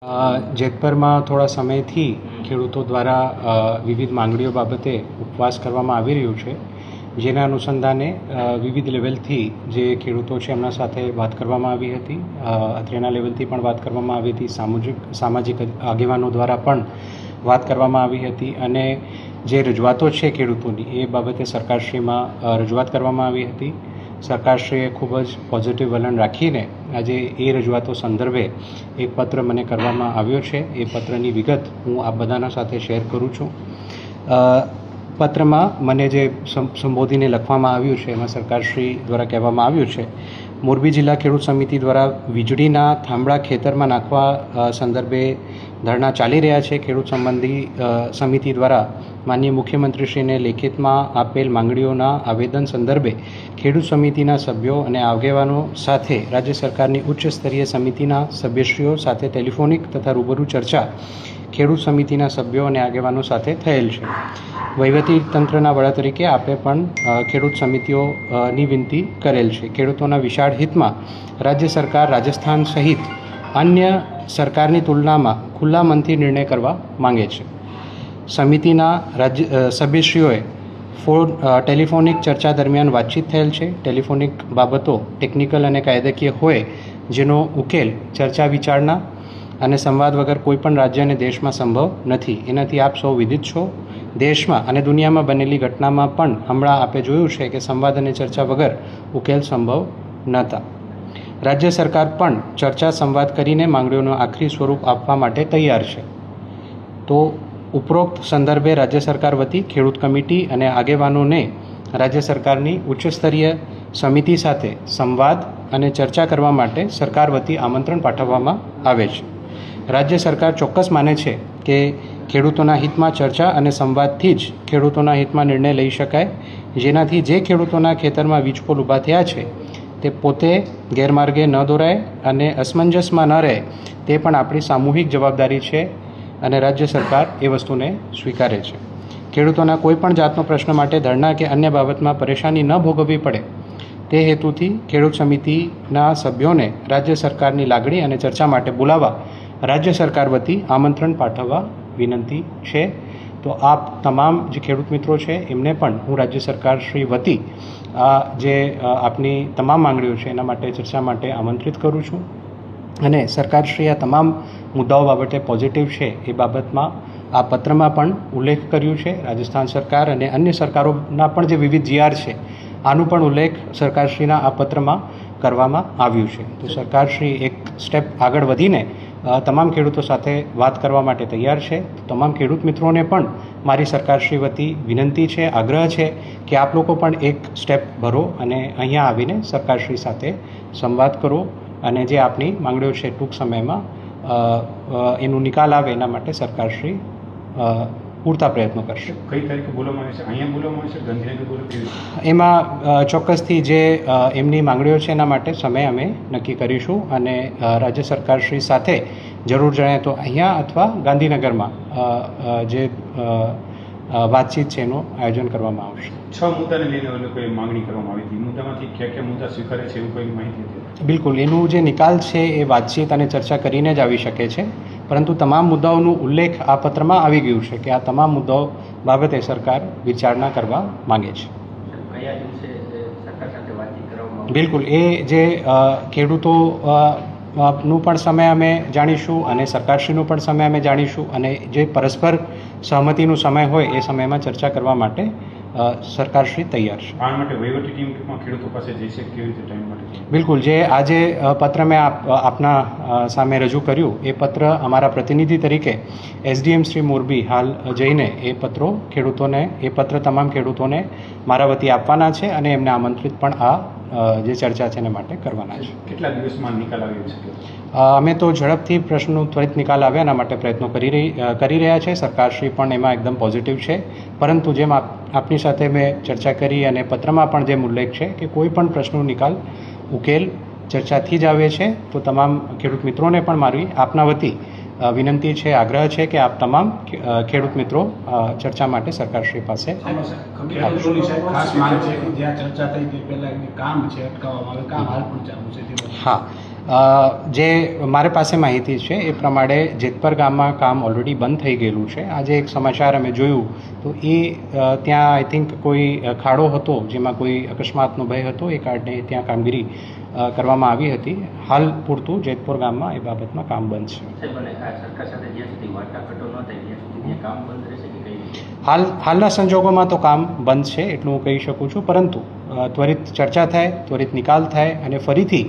જેતપરમાં થોડા સમયથી ખેડૂતો દ્વારા વિવિધ માંગણીઓ બાબતે ઉપવાસ કરવામાં આવી રહ્યું છે, જેના અનુસંધાને વિવિધ લેવલથી જે ખેડૂતો છે એમના સાથે વાત કરવામાં આવી હતી. અત્રેના લેવલથી પણ વાત કરવામાં આવી હતી, સામાજિક આગેવાનો દ્વારા પણ વાત કરવામાં આવી હતી અને જે રજૂઆતો છે ખેડૂતોની એ બાબતે સરકારશ્રીમાં રજૂઆત કરવામાં આવી હતી. સરકારશ્રીએ ખૂબ જ પોઝિટિવ વલણ રાખીને આજે એ રજૂઆતો સંદર્ભે એક પત્ર મને કરવામાં આવ્યો છે. એ પત્રની વિગત હું આપ બધાના સાથે શેર કરું છું. પત્રમાં મને જે સંબોધીને લખવામાં આવ્યું છે એમાં સરકારશ્રી દ્વારા કહેવામાં આવ્યું છે, મોરબી જિલ્લા ખેડૂત સમિતિ દ્વારા વીજળીના થાંભળા ખેતરમાં નાખવા સંદર્ભે ધરણા ચાલી રહ્યા છે. ખેડૂત સંબંધી સમિતિ દ્વારા માનનીય મુખ્યમંત્રીશ્રીને લેખિતમાં આપેલ માંગણીઓના આવેદન સંદર્ભે ખેડૂત સમિતિના સભ્યો અને આગેવાનો સાથે રાજ્ય સરકારની ઉચ્ચ સ્તરીય સમિતિના સભ્યશ્રીઓ સાથે ટેલિફોનિક તથા રૂબરૂ ચર્ચા ખેડૂત સમિતિના સભ્યો અને આગેવાનો સાથે થયેલ છે. વહીવટી તંત્રના વડા તરીકે આપે પણ ખેડૂત સમિતિઓની વિનંતી કરેલ છે. ખેડૂતોના વિશાળ હિતમાં રાજ્ય સરકાર રાજસ્થાન સહિત અન્ય સરકારની તુલનામાં ખુલ્લા મનથી નિર્ણય કરવા માંગે છે. સમિતિના સભ્યશ્રીઓએ ટેલિફોનિક ચર્ચા દરમિયાન વાતચીત થયેલ છે. ટેલિફોનિક બાબતો ટેકનિકલ અને કાયદાકીય હોય જેનો ઉકેલ ચર્ચા વિચારણા અને સંવાદ વગર કોઈપણ રાજ્ય અને દેશમાં સંભવ નથી. એનાથી આપ સૌ વિદિત છો. દેશમાં અને દુનિયામાં બનેલી ઘટનામાં પણ હમણાં આપે જોયું છે કે સંવાદ અને ચર્ચા વગર ઉકેલ સંભવ નહોતા. રાજ્ય સરકાર પણ ચર્ચા સંવાદ કરીને માંગણીઓનું આખરી સ્વરૂપ આપવા માટે તૈયાર છે. તો ઉપરોક્ત સંદર્ભે રાજ્ય સરકાર વતી ખેડૂત કમિટી અને આગેવાનોને રાજ્ય સરકારની ઉચ્ચ સ્તરીય સમિતિ સાથે સંવાદ અને ચર્ચા કરવા માટે સરકાર વતી આમંત્રણ પાઠવવામાં આવે છે. રાજ્ય સરકાર ચોક્કસ માને છે કે ખેડૂતોના હિતમાં ચર્ચા અને સંવાદથી જ ખેડૂતોના હિતમાં નિર્ણય લઈ શકાય, જેનાથી જે ખેડૂતોના ખેતરમાં વીજપોલ ઊભા થયા છે તે પોતે ગેરમાર્ગે ન દોરાય અને અસમંજસમાં ન રહે, તે પણ આપણી સામૂહિક જવાબદારી છે અને રાજ્ય સરકાર એ વસ્તુને સ્વીકારે છે. ખેડૂતોના કોઈપણ જાતનો પ્રશ્ન માટે ધરણા કે અન્ય બાબતમાં પરેશાની ન ભોગવવી પડે તે હેતુથી ખેડૂત સમિતિના સભ્યોને રાજ્ય સરકારની લાગણી અને ચર્ચા માટે બોલાવવા રાજ્ય સરકાર વતી આમંત્રણ પાઠવવા વિનંતી છે. તો આપ તમામ જે ખેડૂત મિત્રો છે એમને પણ હું રાજ્ય સરકાર શ્રી વતી જે આપની તમામ માંગણીઓ છે એના માટે ચર્ચા માટે આમંત્રિત કરું છું. અને સરકારશ્રી આ તમામ મુદ્દાઓ બાબતે પોઝિટિવ છે એ બાબતમાં આ પત્રમાં પણ ઉલ્લેખ કર્યું છે. રાજસ્થાન સરકાર અને અન્ય સરકારોના પણ જે વિવિધ જીઆર છે આનું પણ ઉલ્લેખ સરકારશ્રીના આ પત્રમાં કરવામાં આવ્યું છે. તો સરકારશ્રી એક સ્ટેપ આગળ વધીને તમામ ખેડૂતો સાથે વાત કરવા માટે તૈયાર છે. તમામ ખેડૂત મિત્રોને પણ મારી સરકારશ્રી વતી વિનંતી છે, આગ્રહ છે કે આપ લોકો પણ એક સ્ટેપ ભરો અને અહીંયા આવીને સરકારશ્રી સાથે સંવાદ કરો અને જે આપની માંગણીઓ છે ટૂંક સમયમાં એનું નિકાલ આવે એના માટે સરકારશ્રી પૂરતા પ્રયત્નો કરશે. કઈ તારીખે બોલવામાં આવે છે? અહીંયા બોલવામાં આવે છે, ગાંધીનગર બોલવામાં? એમાં ચોક્કસથી જે એમની માંગણીઓ છે એના માટે સમય અમે નક્કી કરીશું અને રાજ્ય સરકારશ્રી સાથે જરૂર જણાય તો અહીંયા અથવા ગાંધીનગરમાં જે વાતચીત છે એનું આયોજન કરવામાં આવશે. 6 મુદ્દાને લઈને લોકોએ માંગણી કરવામાં આવી હતી. મુદ્દામાંથી કયા મુદ્દા સ્વીકારે છે એવું કોઈ માહિતી હતી? બિલકુલ, એનું જે નિકાલ છે એ વાતચીત અને ચર્ચા કરીને જ આવી શકે છે, પરંતુ તમામ મુદ્દાઓનું ઉલ્લેખ આ પત્રમાં આવી ગયું છે કે આ તમામ મુદ્દાઓ બાબતે સરકાર વિચારણા કરવા માંગે છે. બિલકુલ, એ જે ખેડૂતો નું પણ સમય અમે જાણીશું અને સરકારશ્રીનું પણ સમય અમે જાણીશું અને જે પરસ્પર સહમતિનું સમય હોય એ સમયમાં ચર્ચા કરવા માટે સરકારશ્રી તૈયાર છે. આ માટે વહીવટી ટીમ ખેડૂતો પાસે જઈ છે, કેવી રીતે ટાઈમ માટે? બિલકુલ, જે આજે પત્ર મેં આપના સામે રજૂ કર્યું એ પત્ર અમારા પ્રતિનિધિ તરીકે એસડીએમ શ્રી મોરબી હાલ જઈને એ પત્ર તમામ ખેડૂતોને મારા વતી આપવાના છે અને એમને આમંત્રિત પણ જે ચર્ચા છે એને માટે કરવાના છે. કેટલા દિવસમાં નિકાલ આવી શકે? અમે તો ઝડપથી પ્રશ્નનો ત્વરિત નિકાલ આવે એના માટે પ્રયત્નો કરી રહ્યા છે. સરકારશ્રી પણ એમાં એકદમ પોઝિટિવ છે, પરંતુ જેમ આપની સાથે મેં ચર્ચા કરી અને પત્રમાં પણ જેમ ઉલ્લેખ છે કે કોઈ પણ પ્રશ્નનો નિકાલ ઉકેલ ચર્ચાથી જ આવે છે. તો તમામ ખેડૂત મિત્રોને પણ મારી આપના વતી વિનંતી છે, આગ્રહ છે કે આપ તમામ ખેડૂત મિત્રો ચર્ચા માટે સરકારશ્રી પાસે ખાસ માંગ છે કે જ્યાં ચર્ચા થઈ તે પહેલા કામ છે અટકાવવામાં આવે, કામ હાલ પણ ચાલુ છે. હા, જે મારી પાસે માહિતી છે એ પ્રમાણે જેતપર ગામમાં કામ ઓલરેડી બંધ થઈ ગયેલું છે. આજે એક સમાચાર અમે જોયું તો એ ત્યાં આઈ થિંક કોઈ ખાડો હતો જેમાં કોઈ અકસ્માતનો ભય હતો એ કારણે ત્યાં કામગીરી કરવામાં આવી હતી. હાલ પૂરતું જેતપુર ગામમાં એ બાબતમાં કામ બંધ છે. સાહેબ, અને આ સરકાર સાથે જ્યાં સુધી વાટાઘાટો ન થાય ત્યાં સુધી ત્યાં કામ બંધ રહેશે કે કઈ રીતે? હાલના સંજોગોમાં તો કામ બંધ છે એટલું હું કહી શકું છું, પરંતુ ત્વરિત ચર્ચા થાય, ત્વરિત નિકાલ થાય અને ફરીથી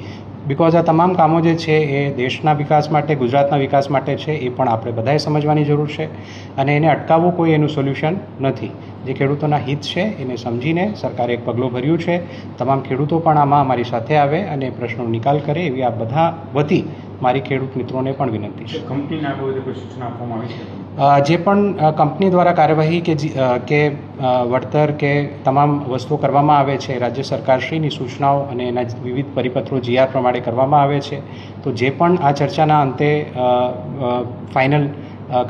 બિકોઝ આ તમામ કામો જે છે એ દેશના વિકાસ માટે, ગુજરાતના વિકાસ માટે છે, એ પણ આપણે બધાએ સમજવાની જરૂર છે અને એને અટકાવવું કોઈ એનું સોલ્યુશન નથી. જે ખેડૂતોના હિત છે એને સમજીને સરકારે એક પગલું ભર્યું છે. તમામ ખેડૂતો પણ આમાં અમારી સાથે આવે અને પ્રશ્નનો નિકાલ કરે એવી આ બધા વતી મારી ખેડૂત મિત્રોને પણ વિનંતી છે. કંપનીને આ બાબતે કોઈ સૂચના આપવામાં આવી છે? જે પણ કંપની દ્વારા કાર્યવાહી કે વળતર કે તમામ વસ્તુઓ કરવામાં આવે છે રાજ્ય સરકારશ્રીની સૂચનાઓ અને એના વિવિધ પરિપત્રો GR પ્રમાણે કરવામાં આવે છે. તો જે પણ આ ચર્ચાના અંતે ફાઇનલ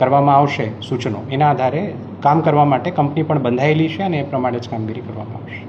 કરવામાં આવશે સૂચનો, એના આધારે કામ કરવા માટે કંપની પણ બંધાયેલી છે અને એ પ્રમાણે જ કામગીરી કરવામાં આવશે.